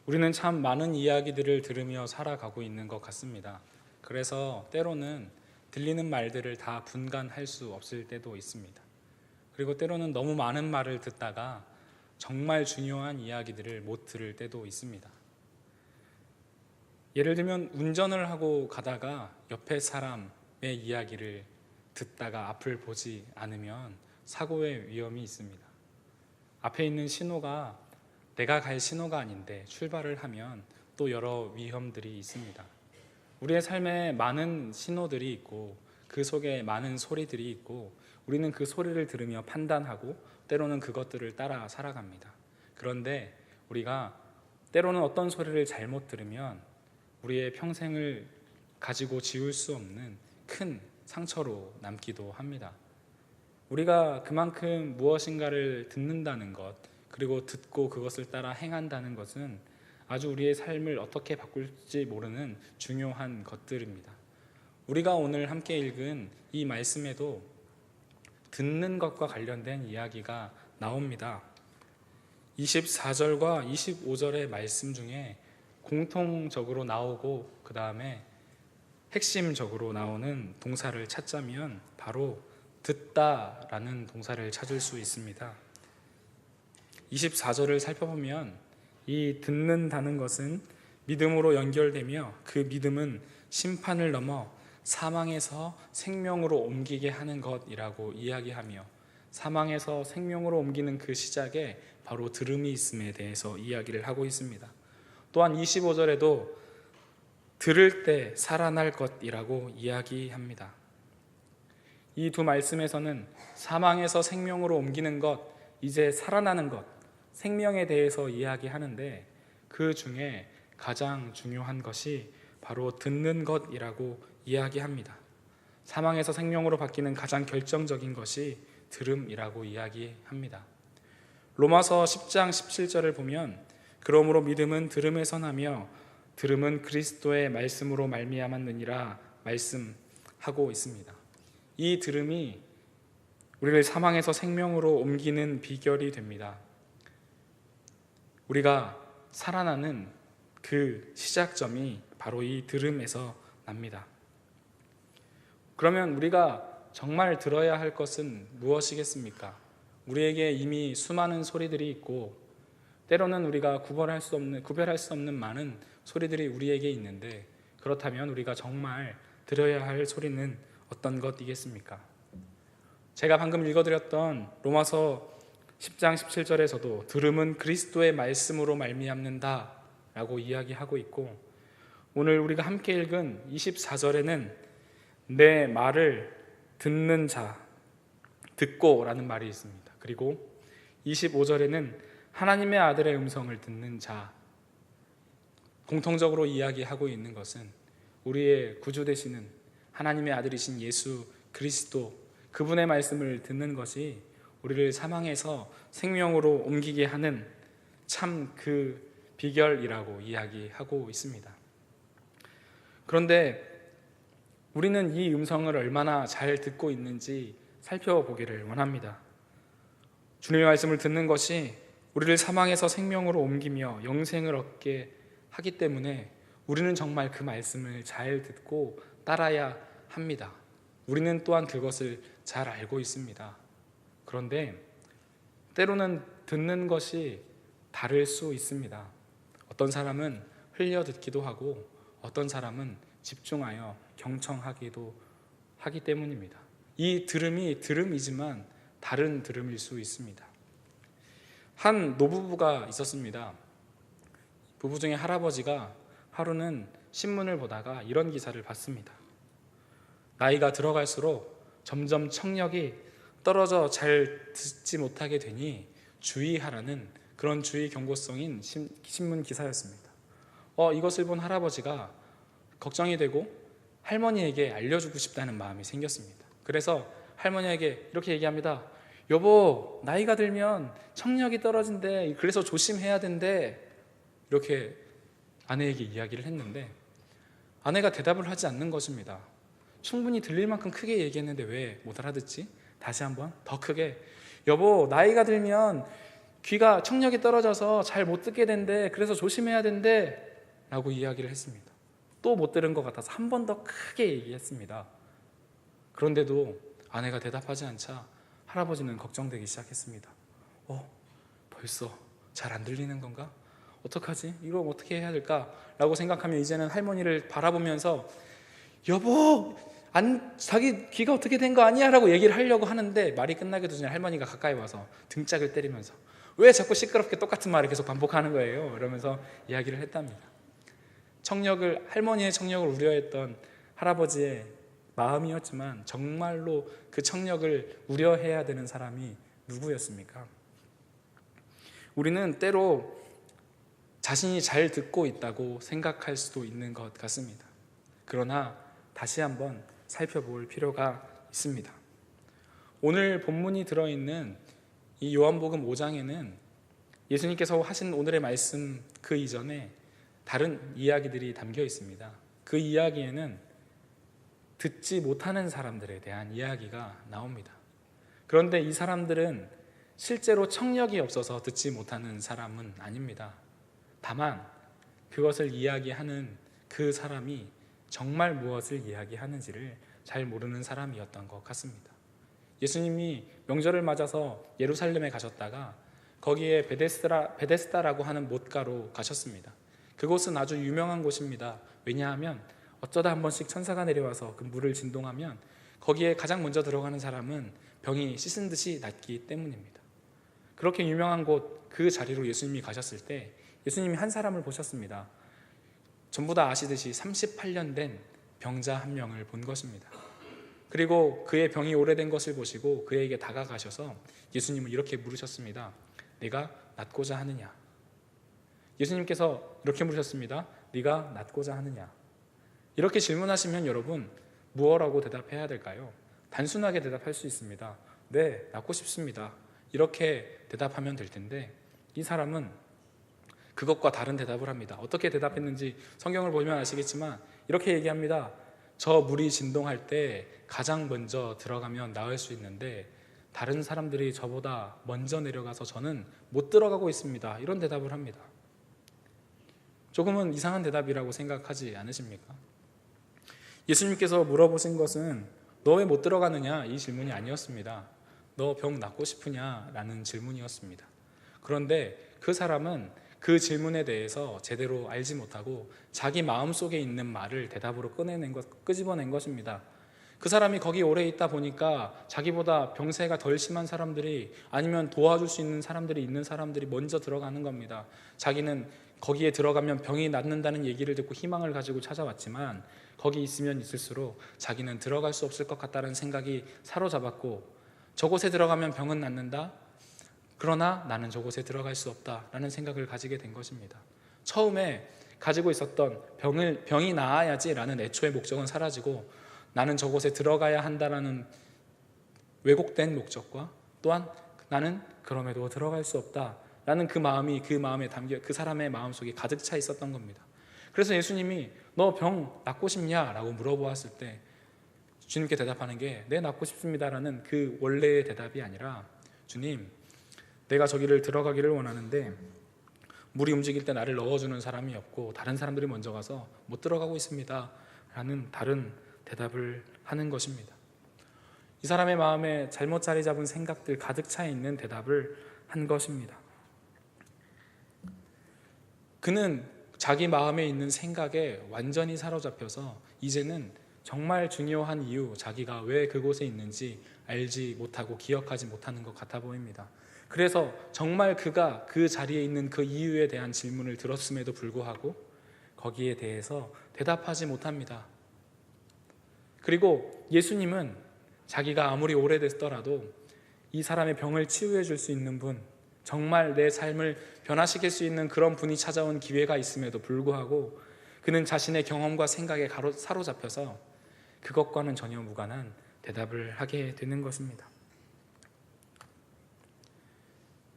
우리는 참 많은 이야기들을 들으며 살아가고 있는 것 같습니다. 그래서 때로는 들리는 말들을 다 분간할 수 없을 때도 있습니다. 그리고 때로는 너무 많은 말을 듣다가 정말 중요한 이야기들을 못 들을 때도 있습니다. 예를 들면 운전을 하고 가다가 옆에 사람의 이야기를 듣다가 앞을 보지 않으면 사고의 위험이 있습니다. 앞에 있는 신호가 내가 갈 신호가 아닌데 출발을 하면 또 여러 위험들이 있습니다. 우리의 삶에 많은 신호들이 있고 그 속에 많은 소리들이 있고 우리는 그 소리를 들으며 판단하고 때로는 그것들을 따라 살아갑니다. 그런데 우리가 때로는 어떤 소리를 잘못 들으면 우리의 평생을 가지고 지울 수 없는 큰 상처로 남기도 합니다. 우리가 그만큼 무엇인가를 듣는다는 것, 그리고 듣고 그것을 따라 행한다는 것은 아주 우리의 삶을 어떻게 바꿀지 모르는 중요한 것들입니다. 우리가 오늘 함께 읽은 이 말씀에도 듣는 것과 관련된 이야기가 나옵니다. 24절과 25절의 말씀 중에 공통적으로 나오고 그 다음에 핵심적으로 나오는 동사를 찾자면 바로 듣다라는 동사를 찾을 수 있습니다. 24절을 살펴보면 이 듣는다는 것은 믿음으로 연결되며 그 믿음은 심판을 넘어 사망에서 생명으로 옮기게 하는 것이라고 이야기하며 사망에서 생명으로 옮기는 그 시작에 바로 들음이 있음에 대해서 이야기를 하고 있습니다. 또한 25절에도 들을 때 살아날 것이라고 이야기합니다. 이 두 말씀에서는 사망에서 생명으로 옮기는 것, 이제 살아나는 것, 생명에 대해서 이야기하는데 그 중에 가장 중요한 것이 바로 듣는 것이라고 이야기합니다. 사망에서 생명으로 바뀌는 가장 결정적인 것이 들음이라고 이야기합니다. 로마서 10장 17절을 보면 그러므로 믿음은 들음에서 나며 들음은 그리스도의 말씀으로 말미암았느니라 말씀하고 있습니다. 이 들음이 우리를 사망에서 생명으로 옮기는 비결이 됩니다. 우리가 살아나는 그 시작점이 바로 이 들음에서 납니다. 그러면 우리가 정말 들어야 할 것은 무엇이겠습니까? 우리에게 이미 수많은 소리들이 있고 때로는 우리가 구별할 수 없는 많은 소리들이 우리에게 있는데 그렇다면 우리가 정말 들어야 할 소리는 어떤 것이겠습니까? 제가 방금 읽어드렸던 로마서 10장 17절에서도 들음은 그리스도의 말씀으로 말미암는다 라고 이야기하고 있고 오늘 우리가 함께 읽은 24절에는 내 말을 듣는 자, 듣고 라는 말이 있습니다. 그리고 25절에는 하나님의 아들의 음성을 듣는 자, 공통적으로 이야기하고 있는 것은 우리의 구주 되시는 하나님의 아들이신 예수 그리스도 그분의 말씀을 듣는 것이 우리를 사망에서 생명으로 옮기게 하는 참 그 비결이라고 이야기하고 있습니다. 그런데 우리는 이 음성을 얼마나 잘 듣고 있는지 살펴보기를 원합니다. 주님의 말씀을 듣는 것이 우리를 사망에서 생명으로 옮기며 영생을 얻게 하기 때문에 우리는 정말 그 말씀을 잘 듣고 따라야 합니다. 우리는 또한 그것을 잘 알고 있습니다. 그런데 때로는 듣는 것이 다를 수 있습니다. 어떤 사람은 흘려 듣기도 하고 어떤 사람은 집중하여 경청하기도 하기 때문입니다. 이 들음이 들음이지만 다른 들음일 수 있습니다. 한 노부부가 있었습니다. 부부 중에 할아버지가 하루는 신문을 보다가 이런 기사를 봤습니다. 나이가 들어갈수록 점점 청력이 떨어져 잘 듣지 못하게 되니 주의하라는 그런 주의 경고성인 신문 기사였습니다. 이것을 본 할아버지가 걱정이 되고 할머니에게 알려주고 싶다는 마음이 생겼습니다. 그래서 할머니에게 이렇게 얘기합니다. 여보, 나이가 들면 청력이 떨어진대. 그래서 조심해야 된대. 이렇게 아내에게 이야기를 했는데 아내가 대답을 하지 않는 것입니다. 충분히 들릴 만큼 크게 얘기했는데 왜 못 알아듣지? 다시 한번 더 크게, 여보, 나이가 들면 귀가 청력이 떨어져서 잘 못 듣게 된대. 그래서 조심해야 된대 라고 이야기를 했습니다. 또 못 들은 것 같아서 한 번 더 크게 얘기했습니다. 그런데도 아내가 대답하지 않자 할아버지는 걱정되기 시작했습니다. 벌써 잘 안 들리는 건가? 어떡하지? 이거 어떻게 해야 될까? 라고 생각하며 이제는 할머니를 바라보면서 여보, 자기 귀가 어떻게 된 거 아니야? 라고 얘기를 하려고 하는데 말이 끝나기도 전에 할머니가 가까이 와서 등짝을 때리면서 왜 자꾸 시끄럽게 똑같은 말을 계속 반복하는 거예요? 이러면서 이야기를 했답니다. 할머니의 청력을 우려했던 할아버지의 마음이었지만 정말로 그 청력을 우려해야 되는 사람이 누구였습니까? 우리는 때로 자신이 잘 듣고 있다고 생각할 수도 있는 것 같습니다. 그러나 다시 한번 살펴볼 필요가 있습니다. 오늘 본문이 들어있는 이 요한복음 5장에는 예수님께서 하신 오늘의 말씀 그 이전에 다른 이야기들이 담겨 있습니다. 그 이야기에는 듣지 못하는 사람들에 대한 이야기가 나옵니다. 그런데 이 사람들은 실제로 청력이 없어서 듣지 못하는 사람은 아닙니다. 다만 그것을 이야기하는 그 사람이 정말 무엇을 이야기하는지를 잘 모르는 사람이었던 것 같습니다. 예수님이 명절을 맞아서 예루살렘에 가셨다가 거기에 베데스다라고 하는 못가로 가셨습니다. 그곳은 아주 유명한 곳입니다. 왜냐하면 어쩌다 한 번씩 천사가 내려와서 그 물을 진동하면 거기에 가장 먼저 들어가는 사람은 병이 씻은 듯이 낫기 때문입니다. 그렇게 유명한 곳 그 자리로 예수님이 가셨을 때 예수님이 한 사람을 보셨습니다. 전부 다 아시듯이 38년 된 병자 한 명을 본 것입니다. 그리고 그의 병이 오래된 것을 보시고 그에게 다가가셔서 예수님은 이렇게 물으셨습니다. 네가 낫고자 하느냐? 예수님께서 이렇게 물으셨습니다. 네가 낫고자 하느냐? 이렇게 질문하시면 여러분 무엇라고 대답해야 될까요? 단순하게 대답할 수 있습니다. 네, 낫고 싶습니다. 이렇게 대답하면 될 텐데 이 사람은 그것과 다른 대답을 합니다. 어떻게 대답했는지 성경을 보면 아시겠지만 이렇게 얘기합니다. 저 물이 진동할 때 가장 먼저 들어가면 나을 수 있는데 다른 사람들이 저보다 먼저 내려가서 저는 못 들어가고 있습니다. 이런 대답을 합니다. 조금은 이상한 대답이라고 생각하지 않으십니까? 예수님께서 물어보신 것은 너 왜 못 들어가느냐? 이 질문이 아니었습니다. 너 병 낫고 싶으냐? 라는 질문이었습니다. 그런데 그 사람은 그 질문에 대해서 제대로 알지 못하고 자기 마음속에 있는 말을 대답으로 끄집어낸 것입니다. 그 사람이 거기 오래 있다 보니까 자기보다 병세가 덜 심한 사람들이 아니면 도와줄 수 있는 사람들이 먼저 들어가는 겁니다. 자기는 거기에 들어가면 병이 낫는다는 얘기를 듣고 희망을 가지고 찾아왔지만 거기 있으면 있을수록 자기는 들어갈 수 없을 것 같다는 생각이 사로잡았고 저곳에 들어가면 병은 낫는다? 그러나 나는 저곳에 들어갈 수 없다라는 생각을 가지게 된 것입니다. 처음에 가지고 있었던 병이 나아야지라는 애초의 목적은 사라지고 나는 저곳에 들어가야 한다라는 왜곡된 목적과 또한 나는 그럼에도 들어갈 수 없다라는 그 마음에 담겨 그 사람의 마음속에 가득 차 있었던 겁니다. 그래서 예수님이 너 병 낫고 싶냐? 라고 물어보았을 때 주님께 대답하는 게 네, 낫고 싶습니다라는 그 원래의 대답이 아니라 주님, 내가 저기를 들어가기를 원하는데 물이 움직일 때 나를 넣어주는 사람이 없고 다른 사람들이 먼저 가서 못 들어가고 있습니다 라는 다른 대답을 하는 것입니다. 이 사람의 마음에 잘못 자리 잡은 생각들 가득 차 있는 대답을 한 것입니다. 그는 자기 마음에 있는 생각에 완전히 사로잡혀서 이제는 정말 중요한 이유, 자기가 왜 그곳에 있는지 알지 못하고 기억하지 못하는 것 같아 보입니다. 그래서 정말 그가 그 자리에 있는 그 이유에 대한 질문을 들었음에도 불구하고 거기에 대해서 대답하지 못합니다. 그리고 예수님은 자기가 아무리 오래됐더라도 이 사람의 병을 치유해 줄 수 있는 분, 정말 내 삶을 변화시킬 수 있는 그런 분이 찾아온 기회가 있음에도 불구하고 그는 자신의 경험과 생각에 사로잡혀서 그것과는 전혀 무관한 대답을 하게 되는 것입니다.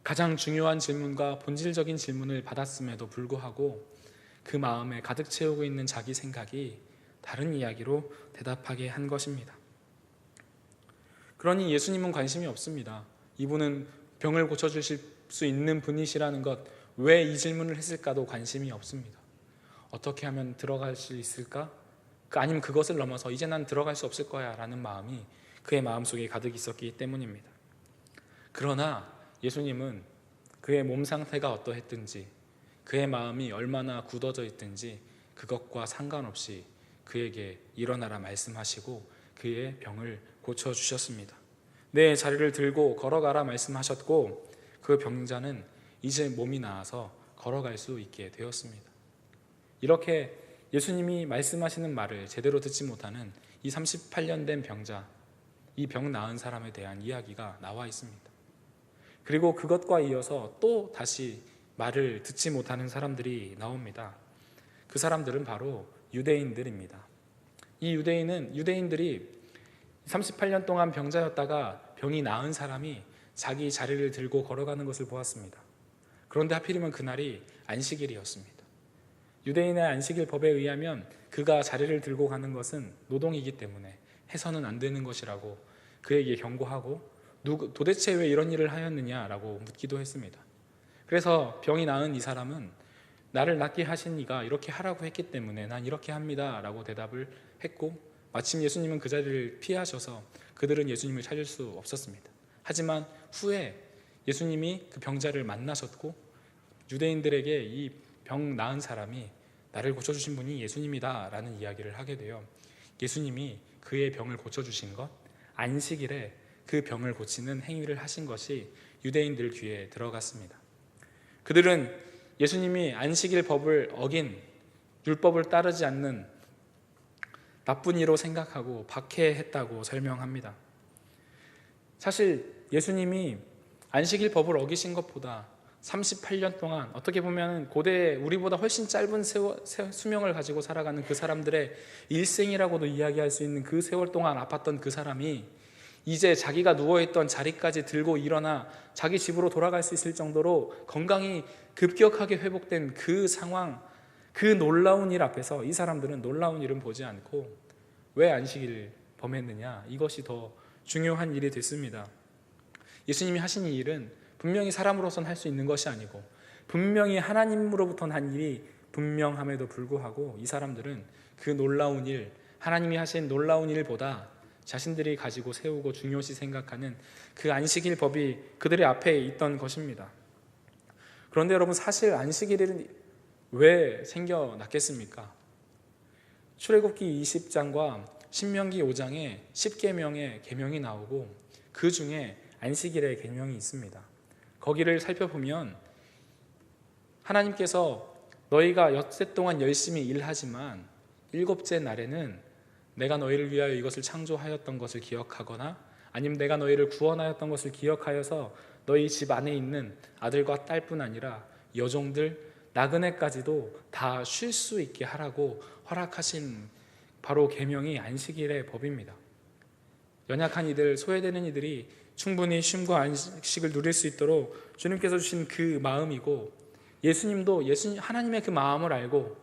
가장 중요한 질문과 본질적인 질문을 받았음에도 불구하고 그 마음에 가득 채우고 있는 자기 생각이 다른 이야기로 대답하게 한 것입니다. 그러니 예수님은 관심이 없습니다. 이분은 병을 고쳐주실 수 있는 분이시라는 것, 왜 이 질문을 했을까도 관심이 없습니다. 어떻게 하면 들어갈 수 있을까? 아니면 그것을 넘어서 이제 난 들어갈 수 없을 거야 라는 마음이 그의 마음속에 가득 있었기 때문입니다. 그러나 예수님은 그의 몸 상태가 어떠했든지, 그의 마음이 얼마나 굳어져 있든지 그것과 상관없이 그에게 일어나라 말씀하시고 그의 병을 고쳐주셨습니다. 내 자리를 들고 걸어가라 말씀하셨고, 그 병자는 이제 몸이 나아서 걸어갈 수 있게 되었습니다. 이렇게 예수님이 말씀하시는 말을 제대로 듣지 못하는 이 38년 된 병자, 이 병 나은 사람에 대한 이야기가 나와 있습니다. 그리고 그것과 이어서 또 다시 말을 듣지 못하는 사람들이 나옵니다. 그 사람들은 바로 유대인들입니다. 이 유대인들이 38년 동안 병자였다가 병이 나은 사람이 자기 자리를 들고 걸어가는 것을 보았습니다. 그런데 하필이면 그날이 안식일이었습니다. 유대인의 안식일 법에 의하면 그가 자리를 들고 가는 것은 노동이기 때문에 해서는 안 되는 것이라고 그에게 경고하고, 도대체 왜 이런 일을 하였느냐라고 묻기도 했습니다. 그래서 병이 나은 이 사람은 나를 낫게 하신 이가 이렇게 하라고 했기 때문에 난 이렇게 합니다 라고 대답을 했고, 마침 예수님은 그 자리를 피하셔서 그들은 예수님을 찾을 수 없었습니다. 하지만 후에 예수님이 그 병자를 만나셨고, 유대인들에게 이 병 나은 사람이 나를 고쳐주신 분이 예수님이다 라는 이야기를 하게 되어 예수님이 그의 병을 고쳐주신 것, 안식일에 그 병을 고치는 행위를 하신 것이 유대인들 귀에 들어갔습니다. 그들은 예수님이 안식일 법을 어긴, 율법을 따르지 않는 나쁜 이로 생각하고 박해했다고 설명합니다. 사실 예수님이 안식일 법을 어기신 것보다 38년 동안, 어떻게 보면 고대 우리보다 훨씬 짧은 수명을 가지고 살아가는 그 사람들의 일생이라고도 이야기할 수 있는 그 세월 동안 아팠던 그 사람이 이제 자기가 누워있던 자리까지 들고 일어나 자기 집으로 돌아갈 수 있을 정도로 건강이 급격하게 회복된 그 상황, 그 놀라운 일 앞에서 이 사람들은 놀라운 일은 보지 않고 왜 안식일을 범했느냐, 이것이 더 중요한 일이 됐습니다. 예수님이 하신 이 일은 분명히 사람으로서는 할 수 있는 것이 아니고 분명히 하나님으로부터 난 일이 분명함에도 불구하고 이 사람들은 그 놀라운 일, 하나님이 하신 놀라운 일보다 자신들이 가지고 세우고 중요시 생각하는 그 안식일 법이 그들의 앞에 있던 것입니다. 그런데 여러분, 사실 안식일은 왜 생겨났겠습니까? 출애굽기 20장과 신명기 5장에 10계명의 계명이 나오고 그 중에 안식일의 계명이 있습니다. 거기를 살펴보면 하나님께서 너희가 엿새 동안 열심히 일하지만 일곱째 날에는 내가 너희를 위하여 이것을 창조하였던 것을 기억하거나 아니면 내가 너희를 구원하였던 것을 기억하여서 너희 집 안에 있는 아들과 딸뿐 아니라 여종들, 나그네까지도 다 쉴 수 있게 하라고 허락하신 바로 계명이 안식일의 법입니다. 연약한 이들, 소외되는 이들이 충분히 쉼과 안식을 누릴 수 있도록 주님께서 주신 그 마음이고, 예수님도 하나님의 그 마음을 알고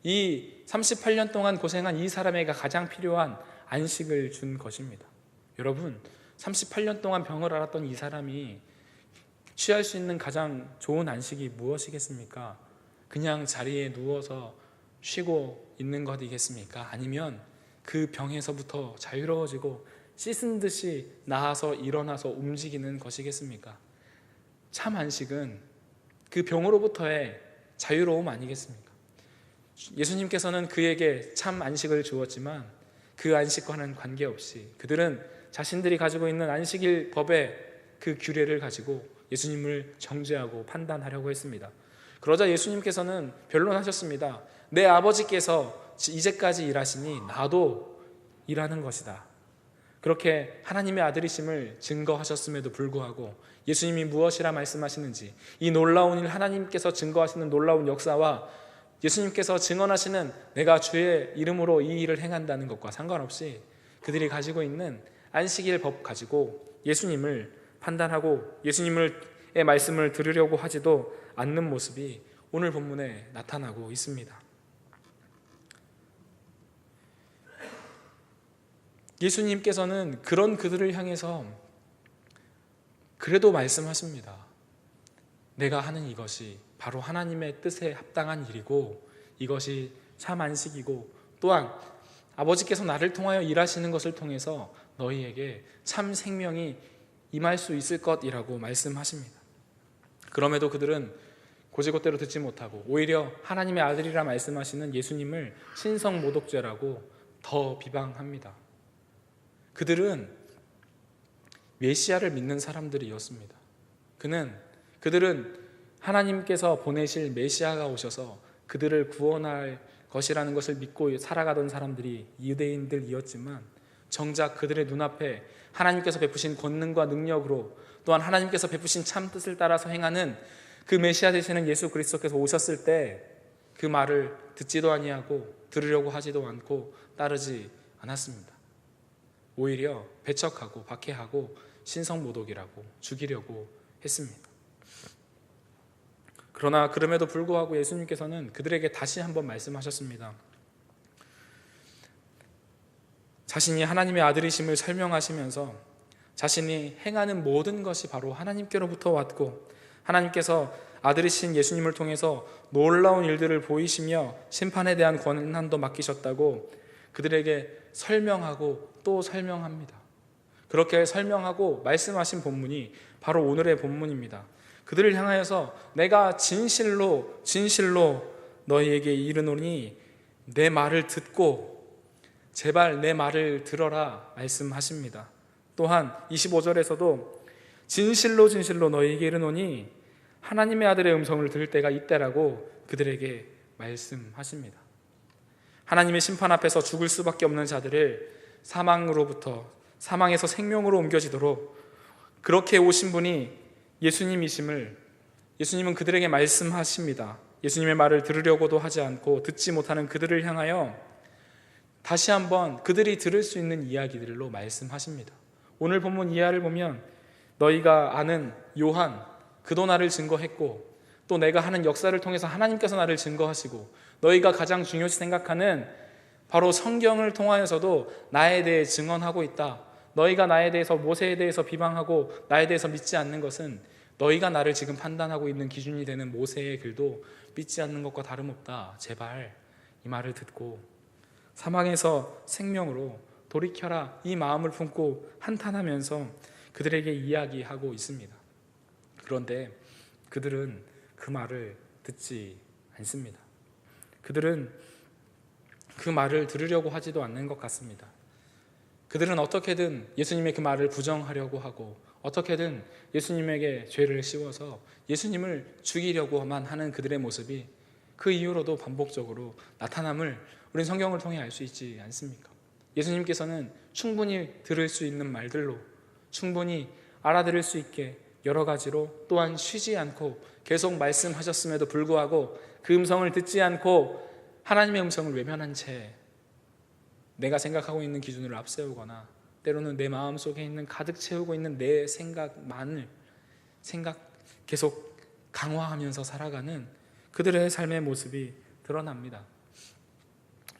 이 38년 동안 고생한 이 사람에게 가장 필요한 안식을 준 것입니다. 여러분, 38년 동안 병을 앓았던 이 사람이 취할 수 있는 가장 좋은 안식이 무엇이겠습니까? 그냥 자리에 누워서 쉬고 있는 것이겠습니까? 아니면 그 병에서부터 자유로워지고 씻은 듯이 나아서 일어나서 움직이는 것이겠습니까? 참 안식은 그 병으로부터의 자유로움 아니겠습니까? 예수님께서는 그에게 참 안식을 주었지만 그 안식과는 관계없이 그들은 자신들이 가지고 있는 안식일 법의 그 규례를 가지고 예수님을 정죄하고 판단하려고 했습니다. 그러자 예수님께서는 변론하셨습니다. 내 아버지께서 이제까지 일하시니 나도 일하는 것이다. 그렇게 하나님의 아들이심을 증거하셨음에도 불구하고 예수님이 무엇이라 말씀하시는지, 이 놀라운 일, 하나님께서 증거하시는 놀라운 역사와 예수님께서 증언하시는 내가 주의 이름으로 이 일을 행한다는 것과 상관없이 그들이 가지고 있는 안식일 법 가지고 예수님을 판단하고 예수님의 말씀을 들으려고 하지도 않는 모습이 오늘 본문에 나타나고 있습니다. 예수님께서는 그런 그들을 향해서 그래도 말씀하십니다. 내가 하는 이것이 바로 하나님의 뜻에 합당한 일이고 이것이 참 안식이고 또한 아버지께서 나를 통하여 일하시는 것을 통해서 너희에게 참 생명이 임할 수 있을 것이라고 말씀하십니다. 그럼에도 그들은 고지고대로 듣지 못하고 오히려 하나님의 아들이라 말씀하시는 예수님을 신성모독죄라고 더 비방합니다. 그들은 메시아를 믿는 사람들이었습니다. 그들은 하나님께서 보내실 메시아가 오셔서 그들을 구원할 것이라는 것을 믿고 살아가던 사람들이 유대인들이었지만 정작 그들의 눈앞에 하나님께서 베푸신 권능과 능력으로 또한 하나님께서 베푸신 참 뜻을 따라서 행하는 그 메시아 되시는 예수 그리스도께서 오셨을 때 그 말을 듣지도 아니하고 들으려고 하지도 않고 따르지 않았습니다. 오히려 배척하고 박해하고 신성모독이라고 죽이려고 했습니다. 그러나 그럼에도 불구하고 예수님께서는 그들에게 다시 한번 말씀하셨습니다. 자신이 하나님의 아들이심을 설명하시면서 자신이 행하는 모든 것이 바로 하나님께로부터 왔고 하나님께서 아들이신 예수님을 통해서 놀라운 일들을 보이시며 심판에 대한 권한도 맡기셨다고 그들에게 설명하고 또 설명합니다. 그렇게 설명하고 말씀하신 본문이 바로 오늘의 본문입니다. 그들을 향하여서 내가 진실로 너희에게 이르노니 내 말을 듣고 제발 내 말을 들어라 말씀하십니다. 또한 25절에서도 진실로 너희에게 이르노니 하나님의 아들의 음성을 들을 때가 이때라고 그들에게 말씀하십니다. 하나님의 심판 앞에서 죽을 수밖에 없는 자들을 사망에서 생명으로 옮겨지도록 그렇게 오신 분이 예수님은 그들에게 말씀하십니다. 예수님의 말을 들으려고도 하지 않고 듣지 못하는 그들을 향하여 다시 한번 그들이 들을 수 있는 이야기들로 말씀하십니다. 오늘 본문 이하를 보면 너희가 아는 요한, 그도 나를 증거했고 또 내가 하는 역사를 통해서 하나님께서 나를 증거하시고 너희가 가장 중요시 생각하는 바로 성경을 통하여서도 나에 대해 증언하고 있다. 너희가 나에 대해서 모세에 대해서 비방하고 나에 대해서 믿지 않는 것은 너희가 나를 지금 판단하고 있는 기준이 되는 모세의 글도 믿지 않는 것과 다름없다. 제발 이 말을 듣고 사망에서 생명으로 돌이켜라 이 마음을 품고 한탄하면서 그들에게 이야기하고 있습니다. 그런데 그들은 그 말을 듣지 않습니다. 그들은 그 말을 들으려고 하지도 않는 것 같습니다. 그들은 어떻게든 예수님의 그 말을 부정하려고 하고 어떻게든 예수님에게 죄를 씌워서 예수님을 죽이려고만 하는 그들의 모습이 그 이후로도 반복적으로 나타남을 우린 성경을 통해 알 수 있지 않습니까? 예수님께서는 충분히 들을 수 있는 말들로 충분히 알아들을 수 있게 여러 가지로 또한 쉬지 않고 계속 말씀하셨음에도 불구하고 그 음성을 듣지 않고 하나님의 음성을 외면한 채 내가 생각하고 있는 기준을 앞세우거나 때로는 내 마음속에 있는 가득 채우고 있는 내 생각만을 계속 강화하면서 살아가는 그들의 삶의 모습이 드러납니다.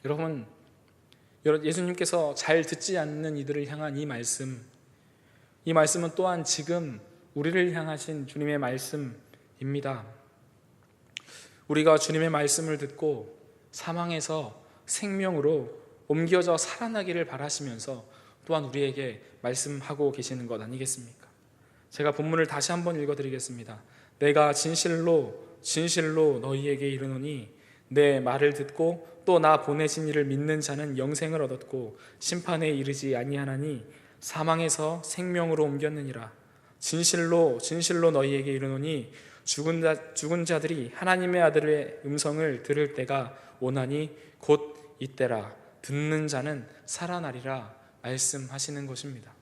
여러분, 예수님께서 잘 듣지 않는 이들을 향한 이 말씀은 또한 지금 우리를 향하신 주님의 말씀입니다. 우리가 주님의 말씀을 듣고 사망에서 생명으로 옮겨져 살아나기를 바라시면서 또한 우리에게 말씀하고 계시는 것 아니겠습니까? 제가 본문을 다시 한번 읽어드리겠습니다. 내가 진실로 너희에게 이르노니 내 말을 듣고 또 나 보내신 이를 믿는 자는 영생을 얻었고 심판에 이르지 아니하나니 사망에서 생명으로 옮겼느니라. 진실로 너희에게 이르노니 죽은 자들이 하나님의 아들의 음성을 들을 때가 오나니 곧 이때라. 듣는 자는 살아나리라 말씀하시는 것입니다.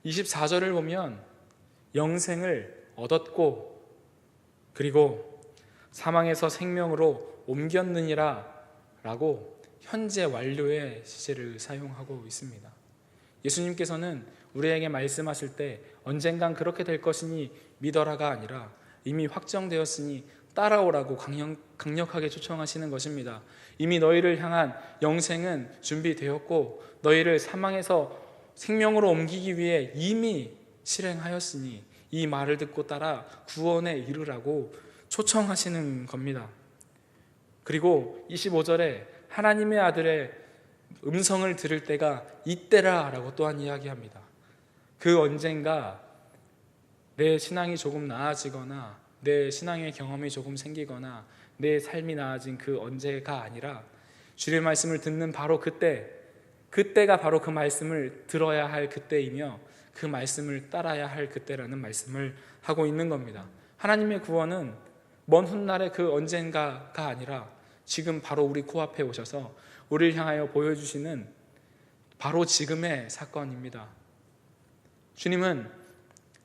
24절을 보면 영생을 얻었고 그리고 사망에서 생명으로 옮겼느니라 라고 현재 완료의 시제를 사용하고 있습니다. 예수님께서는 우리에게 말씀하실 때 언젠간 그렇게 될 것이니 믿어라가 아니라 이미 확정되었으니 따라오라고 강력하게 초청하시는 것입니다. 이미 너희를 향한 영생은 준비되었고 너희를 사망에서 생명으로 옮기기 위해 이미 실행하였으니 이 말을 듣고 따라 구원에 이르라고 초청하시는 겁니다. 그리고 25절에 하나님의 아들의 음성을 들을 때가 이때라 라고 또한 이야기합니다. 그 언젠가 내 신앙이 조금 나아지거나 내 신앙의 경험이 조금 생기거나 내 삶이 나아진 그 언제가 아니라 주님의 말씀을 듣는 바로 그때가 바로 그 말씀을 들어야 할 그때이며 그 말씀을 따라야 할 그때라는 말씀을 하고 있는 겁니다. 하나님의 구원은 먼 훗날의 그 언젠가가 아니라 지금 바로 우리 코앞에 오셔서 우리를 향하여 보여주시는 바로 지금의 사건입니다. 주님은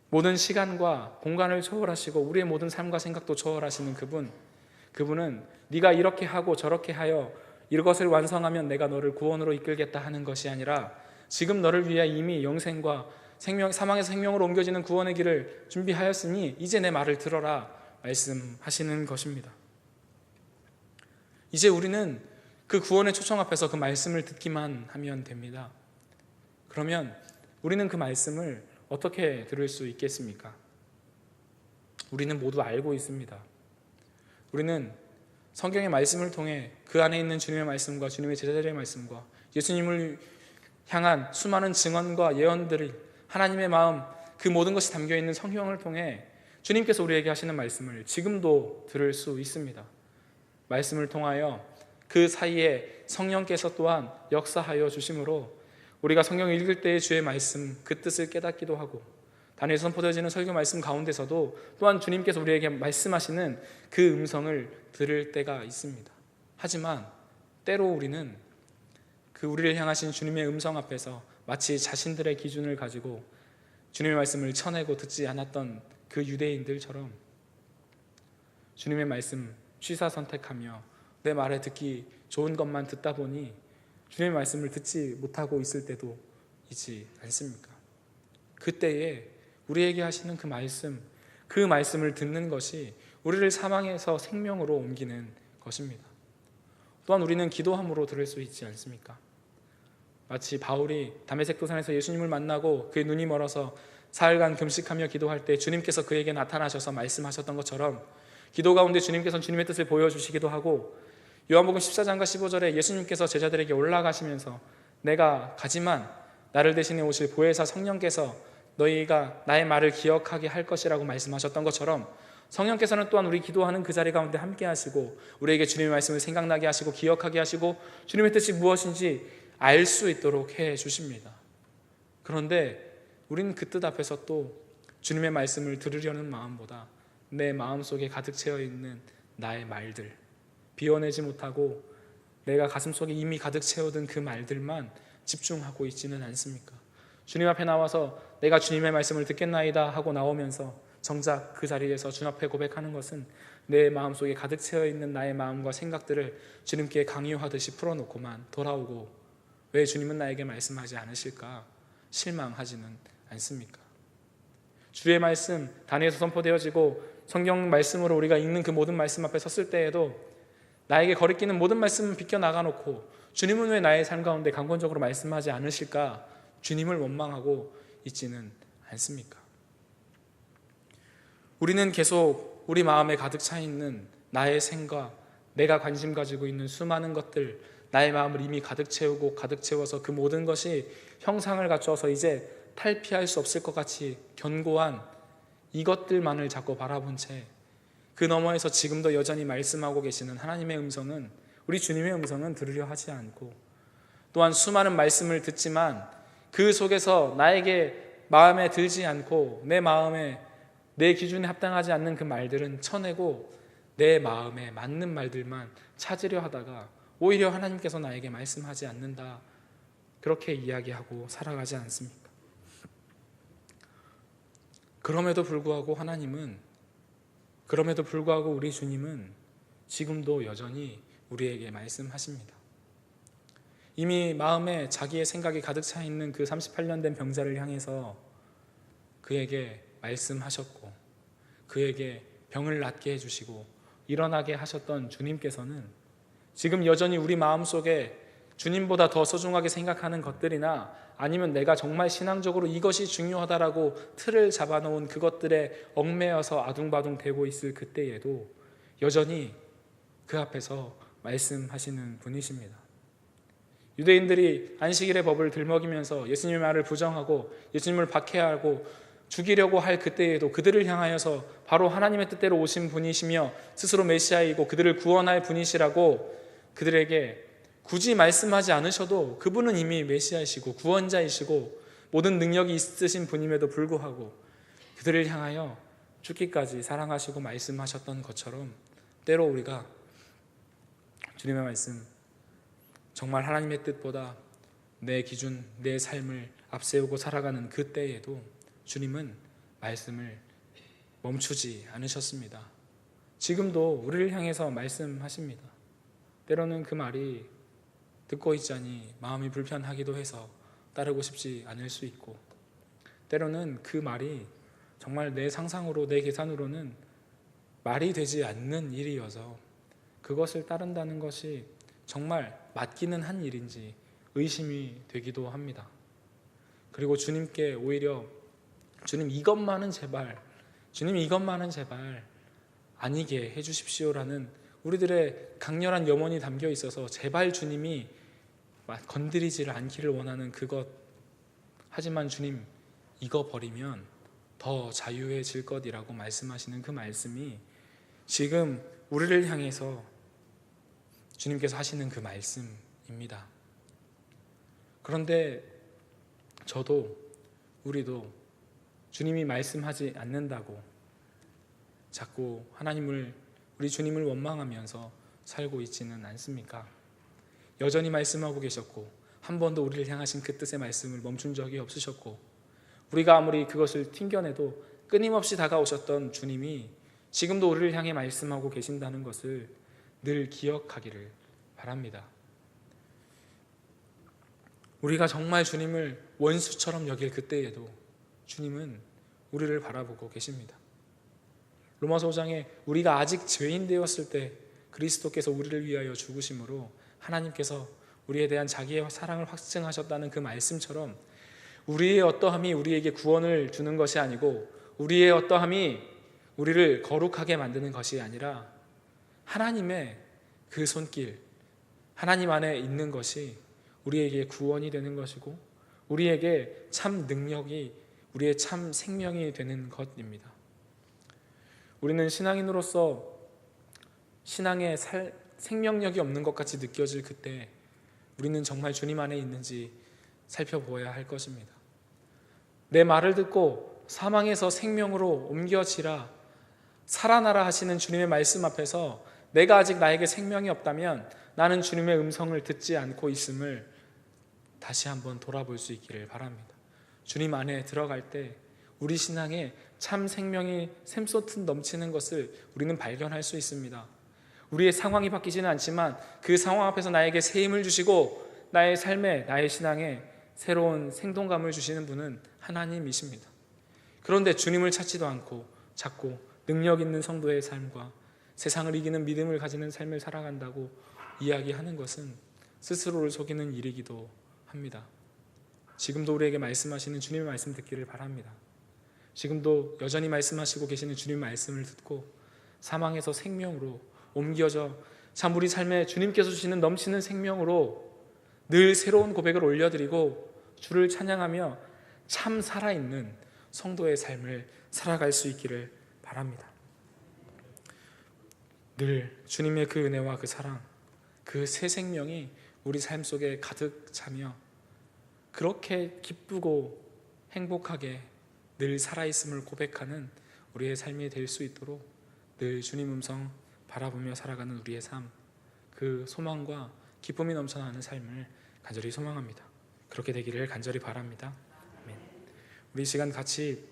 모든 시간과 공간을 초월하시고 우리의 모든 삶과 생각도 초월하시는 그분은 네가 이렇게 하고 저렇게 하여 이것을 완성하면 내가 너를 구원으로 이끌겠다 하는 것이 아니라 지금 너를 위해 이미 영생과 사망에서 생명으로 옮겨지는 구원의 길을 준비하였으니 이제 내 말을 들어라 말씀하시는 것입니다. 이제 우리는 그 구원의 초청 앞에서 그 말씀을 듣기만 하면 됩니다. 그러면 우리는 그 말씀을 어떻게 들을 수 있겠습니까? 우리는 모두 알고 있습니다. 우리는 성경의 말씀을 통해 그 안에 있는 주님의 말씀과 주님의 제자들의 말씀과 예수님을 향한 수많은 증언과 예언들이 하나님의 마음, 그 모든 것이 담겨있는 성경을 통해 주님께서 우리에게 하시는 말씀을 지금도 들을 수 있습니다. 말씀을 통하여 그 사이에 성령께서 또한 역사하여 주심으로 우리가 성경을 읽을 때의 주의 말씀, 그 뜻을 깨닫기도 하고 단에서 선포되어지는 설교 말씀 가운데서도 또한 주님께서 우리에게 말씀하시는 그 음성을 들을 때가 있습니다. 하지만 때로 우리는 그 우리를 향하신 주님의 음성 앞에서 마치 자신들의 기준을 가지고 주님의 말씀을 쳐내고 듣지 않았던 그 유대인들처럼 주님의 말씀 취사 선택하며 내 말에 듣기 좋은 것만 듣다 보니 주님의 말씀을 듣지 못하고 있을 때도 있지 않습니까? 그때에 우리에게 하시는 그 말씀을 듣는 것이 우리를 사망에서 생명으로 옮기는 것입니다. 또한 우리는 기도함으로 들을 수 있지 않습니까? 마치 바울이 다메섹 도산에서 예수님을 만나고 그의 눈이 멀어서 사흘간 금식하며 기도할 때 주님께서 그에게 나타나셔서 말씀하셨던 것처럼 기도 가운데 주님께서는 주님의 뜻을 보여주시기도 하고 요한복음 14장과 15절에 예수님께서 제자들에게 올라가시면서 내가 가지만 나를 대신해 오실 보혜사 성령께서 너희가 나의 말을 기억하게 할 것이라고 말씀하셨던 것처럼 성령께서는 또한 우리 기도하는 그 자리 가운데 함께 하시고 우리에게 주님의 말씀을 생각나게 하시고 기억하게 하시고 주님의 뜻이 무엇인지 알 수 있도록 해 주십니다. 그런데 우리는 그 뜻 앞에서 또 주님의 말씀을 들으려는 마음보다 내 마음속에 가득 채어 있는 나의 말들, 비워내지 못하고 내가 가슴속에 이미 가득 채워둔 그 말들만 집중하고 있지는 않습니까? 주님 앞에 나와서 내가 주님의 말씀을 듣겠나이다 하고 나오면서 정작 그 자리에서 주님 앞에 고백하는 것은 내 마음속에 가득 채어 있는 나의 마음과 생각들을 주님께 강요하듯이 풀어놓고만 돌아오고 왜 주님은 나에게 말씀하지 않으실까 실망하지는 않습니까? 주의 말씀 단에서 선포되어지고 성경 말씀으로 우리가 읽는 그 모든 말씀 앞에 섰을 때에도 나에게 거리끼는 모든 말씀은 비껴나가놓고 주님은 왜 나의 삶 가운데 강권적으로 말씀하지 않으실까 주님을 원망하고 있지는 않습니까? 우리는 계속 우리 마음에 가득 차 있는 나의 생각, 내가 관심 가지고 있는 수많은 것들, 나의 마음을 이미 가득 채우고 가득 채워서 그 모든 것이 형상을 갖춰서 이제 탈피할 수 없을 것 같이 견고한 이것들만을 자꾸 바라본 채 그 너머에서 지금도 여전히 말씀하고 계시는 하나님의 음성은, 우리 주님의 음성은 들으려 하지 않고 또한 수많은 말씀을 듣지만 그 속에서 나에게 마음에 들지 않고 내 마음에 내 기준에 합당하지 않는 그 말들은 쳐내고 내 마음에 맞는 말들만 찾으려 하다가 오히려 하나님께서 나에게 말씀하지 않는다 그렇게 이야기하고 살아가지 않습니까? 그럼에도 불구하고 우리 주님은 지금도 여전히 우리에게 말씀하십니다. 이미 마음에 자기의 생각이 가득 차 있는 그 38년 된 병자를 향해서 그에게 말씀하셨고 그에게 병을 낫게 해주시고 일어나게 하셨던 주님께서는 지금 여전히 우리 마음속에 주님보다 더 소중하게 생각하는 것들이나 아니면 내가 정말 신앙적으로 이것이 중요하다라고 틀을 잡아놓은 그것들에 얽매여서 아둥바둥 되고 있을 그때에도 여전히 그 앞에서 말씀하시는 분이십니다. 유대인들이 안식일의 법을 들먹이면서 예수님의 말을 부정하고 예수님을 박해하고 죽이려고 할 그때에도 그들을 향하여서 바로 하나님의 뜻대로 오신 분이시며 스스로 메시아이고 그들을 구원할 분이시라고 그들에게 굳이 말씀하지 않으셔도 그분은 이미 메시아이시고 구원자이시고 모든 능력이 있으신 분임에도 불구하고 그들을 향하여 죽기까지 사랑하시고 말씀하셨던 것처럼 때로 우리가 주님의 말씀, 정말 하나님의 뜻보다 내 기준, 내 삶을 앞세우고 살아가는 그때에도 주님은 말씀을 멈추지 않으셨습니다. 지금도 우리를 향해서 말씀하십니다. 때로는 그 말이 듣고 있자니 마음이 불편하기도 해서 따르고 싶지 않을 수 있고, 때로는 그 말이 정말 내 상상으로, 내 계산으로는 말이 되지 않는 일이어서 그것을 따른다는 것이 정말 맞기는 한 일인지 의심이 되기도 합니다. 그리고 주님께 오히려 주님 이것만은 제발 아니게 해주십시오라는 우리들의 강렬한 염원이 담겨 있어서 제발 주님이 건드리지를 않기를 원하는 그것, 하지만 주님 이거 버리면 더 자유해질 것이라고 말씀하시는 그 말씀이 지금 우리를 향해서 주님께서 하시는 그 말씀입니다. 그런데 저도 우리도 주님이 말씀하지 않는다고 자꾸 우리 주님을 원망하면서 살고 있지는 않습니까? 여전히 말씀하고 계셨고 한 번도 우리를 향하신 그 뜻의 말씀을 멈춘 적이 없으셨고 우리가 아무리 그것을 튕겨내도 끊임없이 다가오셨던 주님이 지금도 우리를 향해 말씀하고 계신다는 것을 늘 기억하기를 바랍니다. 우리가 정말 주님을 원수처럼 여길 그때에도 주님은 우리를 바라보고 계십니다. 로마서 5장에 우리가 아직 죄인 되었을 때 그리스도께서 우리를 위하여 죽으심으로 하나님께서 우리에 대한 자기의 사랑을 확증하셨다는 그 말씀처럼 우리의 어떠함이 우리에게 구원을 주는 것이 아니고 우리의 어떠함이 우리를 거룩하게 만드는 것이 아니라 하나님의 그 손길, 하나님 안에 있는 것이 우리에게 구원이 되는 것이고 우리에게 참 능력이, 우리의 참 생명이 되는 것입니다. 우리는 신앙인으로서 신앙에 생명력이 없는 것 같이 느껴질 그때 우리는 정말 주님 안에 있는지 살펴보아야 할 것입니다. 내 말을 듣고 사망에서 생명으로 옮겨지라, 살아나라 하시는 주님의 말씀 앞에서 내가 아직 나에게 생명이 없다면 나는 주님의 음성을 듣지 않고 있음을 다시 한번 돌아볼 수 있기를 바랍니다. 주님 안에 들어갈 때 우리 신앙에 참 생명이 샘솟듯 넘치는 것을 우리는 발견할 수 있습니다. 우리의 상황이 바뀌지는 않지만 그 상황 앞에서 나에게 새 힘을 주시고 나의 삶에, 나의 신앙에 새로운 생동감을 주시는 분은 하나님이십니다. 그런데 주님을 찾지도 않고 자꾸 능력 있는 성도의 삶과 세상을 이기는 믿음을 가지는 삶을 살아간다고 이야기하는 것은 스스로를 속이는 일이기도 합니다. 지금도 우리에게 말씀하시는 주님의 말씀 듣기를 바랍니다. 지금도 여전히 말씀하시고 계시는 주님의 말씀을 듣고 사망에서 생명으로 옮겨져 참 우리 삶에 주님께서 주시는 넘치는 생명으로 늘 새로운 고백을 올려드리고 주를 찬양하며 참 살아있는 성도의 삶을 살아갈 수 있기를 바랍니다. 늘 주님의 그 은혜와 그 사랑, 그 새 생명이 우리 삶 속에 가득 차며 그렇게 기쁘고 행복하게 늘 살아있음을 고백하는 우리의 삶이 될 수 있도록 늘 주님 음성 바라보며 살아가는 우리의 삶, 그 소망과 기쁨이 넘쳐나는 삶을 간절히 소망합니다. 그렇게 되기를 간절히 바랍니다. 아멘. 우리 시간 같이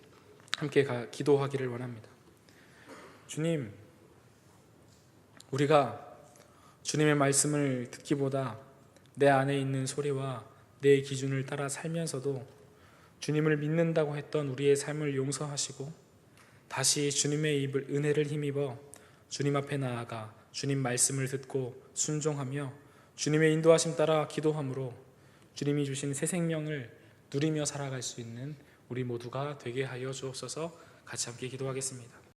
함께 기도하기를 원합니다. 주님, 우리가 주님의 말씀을 듣기보다 내 안에 있는 소리와 내 기준을 따라 살면서도 주님을 믿는다고 했던 우리의 삶을 용서하시고 다시 주님의 은혜를 힘입어 주님 앞에 나아가 주님 말씀을 듣고 순종하며 주님의 인도하심 따라 기도함으로 주님이 주신 새 생명을 누리며 살아갈 수 있는 우리 모두가 되게 하여 주옵소서. 같이 함께 기도하겠습니다.